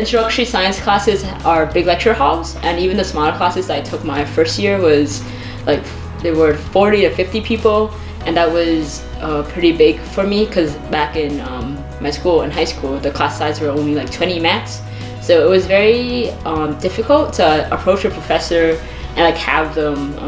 introductory science classes are big lecture halls, and even the smaller classes that I took my first year was like there were 40 to 50 people, and that was pretty big for me because back in my school in high school the class size were only like 20 max, so it was very difficult to approach a professor and like have them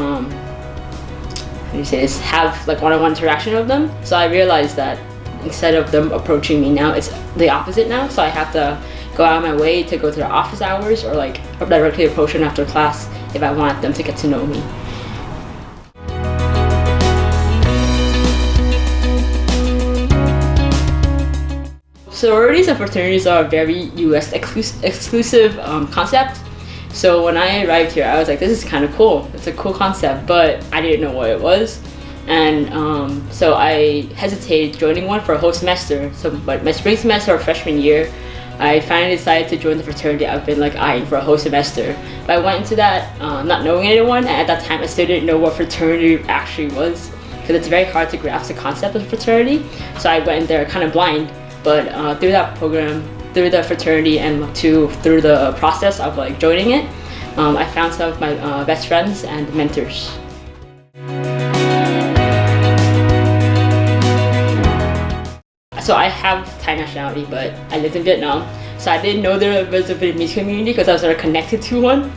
have like one-on-one interaction with them. So I realized that instead of them approaching me now, it's the opposite now. So I have to go out of my way to go to their office hours or like directly approach them after class if I want them to get to know me. Sororities and fraternities are a very US exclusive concept. So when I arrived here, I was like, this is kind of cool. It's a cool concept, but I didn't know what it was. And so I hesitated joining one for a whole semester. So but my spring semester or freshman year, I finally decided to join the fraternity I've been like eyeing for a whole semester. But I went into that not knowing anyone, and at that time I still didn't know what fraternity actually was, because it's very hard to grasp the concept of a fraternity. So I went in there kind of blind. But through that program, through the fraternity, and through the process of like joining it, I found some of my best friends and mentors. So I have Thai nationality, but I lived in Vietnam. So I didn't know there was a Vietnamese community because I was sort of connected to one.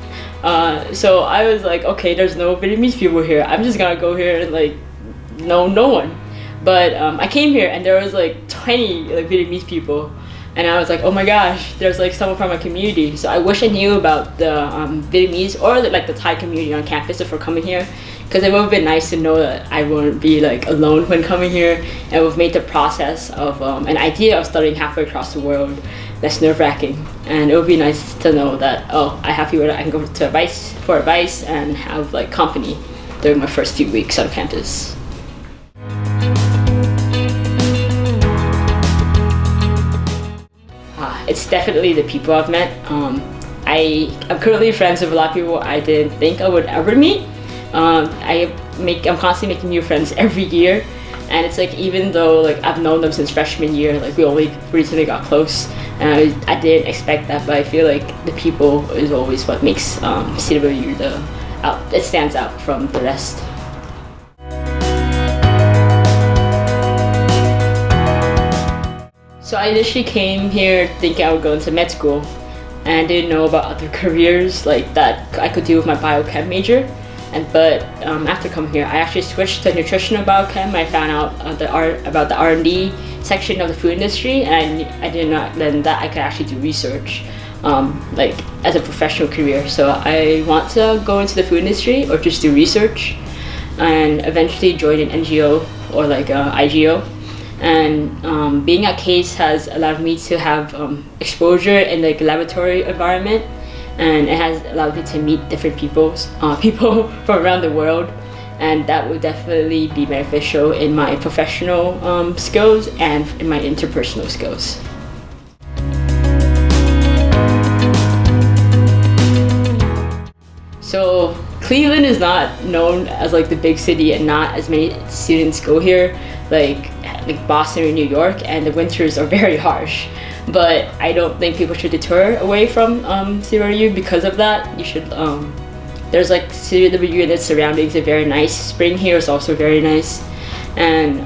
So I was like, okay, there's no Vietnamese people here. I'm just gonna go here and like know no one. But I came here and there was like 20 like Vietnamese people, and I was like, oh my gosh, there's like someone from my community. So I wish I knew about the Vietnamese or like the Thai community on campus before coming here, because it would have been nice to know that I wouldn't be like alone when coming here, and it would have made the process of an idea of studying halfway across the world less nerve-wracking. And it would be nice to know that, oh, I have people that I can go to advice and have like company during my first few weeks on campus. It's definitely the people I've met. I'm currently friends with a lot of people I didn't think I would ever meet. I'm constantly making new friends every year, and it's like even though like I've known them since freshman year, like we only recently got close, and I didn't expect that, but I feel like the people is always what makes CWRU it stands out from the rest. So I initially came here thinking I would go into med school, and I didn't know about other careers like that I could do with my biochem major. But after coming here, I actually switched to nutritional biochem. I found out about the R&D section of the food industry, and I did not then that I could actually do research like as a professional career. So I want to go into the food industry or just do research, and eventually join an NGO or like IGO. And being at CASE has allowed me to have exposure in the laboratory environment, and it has allowed me to meet different people from around the world, and that would definitely be beneficial in my professional skills and in my interpersonal skills. So Cleveland is not known as like the big city, and not as many students go here like Boston or New York, and the winters are very harsh. But I don't think people should deter away from CWRU because of that. You should, there's like CWRU and its surroundings are very nice. Spring here is also very nice. And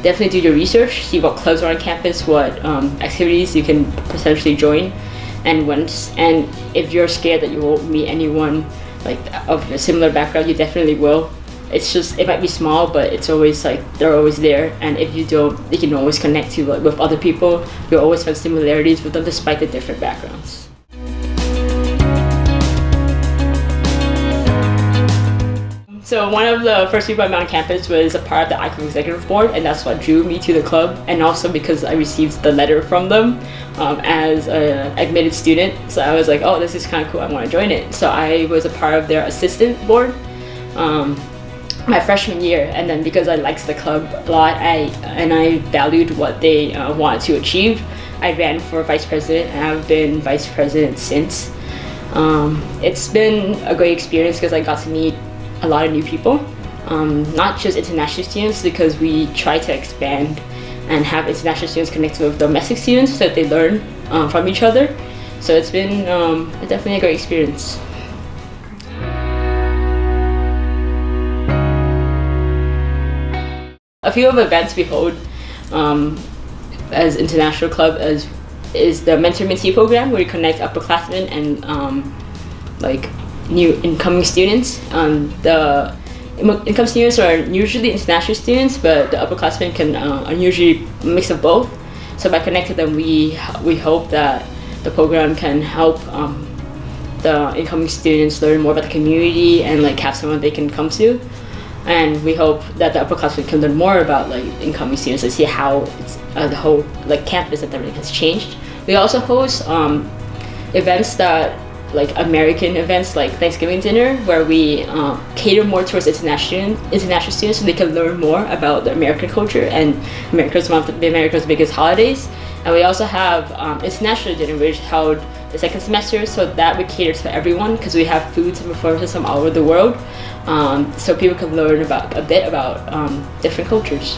definitely do your research, see what clubs are on campus, what activities you can potentially join. And if you're scared that you won't meet anyone like of a similar background, you definitely will. It's just, it might be small, but it's always like, they're always there. And if you don't, you can always connect to like with other people. You'll always find similarities with them despite the different backgrounds. So one of the first people I met on campus was a part of the ICO executive board, and that's what drew me to the club, and also because I received the letter from them as an admitted student. So I was like, oh, this is kind of cool, I want to join it. So I was a part of their assistant board my freshman year, and then because I liked the club a lot and I valued what they wanted to achieve, I ran for vice president, and I've been vice president since. It's been a great experience because I got to meet a lot of new people, not just international students, because we try to expand and have international students connect with domestic students so that they learn from each other. So it's been definitely a great experience. A few of the events we hold as international club is the mentor-mentee program, where we connect upperclassmen and like new incoming students. The incoming students are usually international students, but the upperclassmen are usually a mix of both. So by connecting them, we hope that the program can help the incoming students learn more about the community and like have someone they can come to. And we hope that the upperclassmen can learn more about like incoming students and see how it's, the whole like campus and everything has changed. We also host events that like American events like Thanksgiving dinner, where we cater more towards international students so they can learn more about the American culture and America's biggest holidays. And we also have international dinner, which is held the second semester, so that we cater to everyone because we have foods and performances from all over the world, so people can learn a bit about different cultures.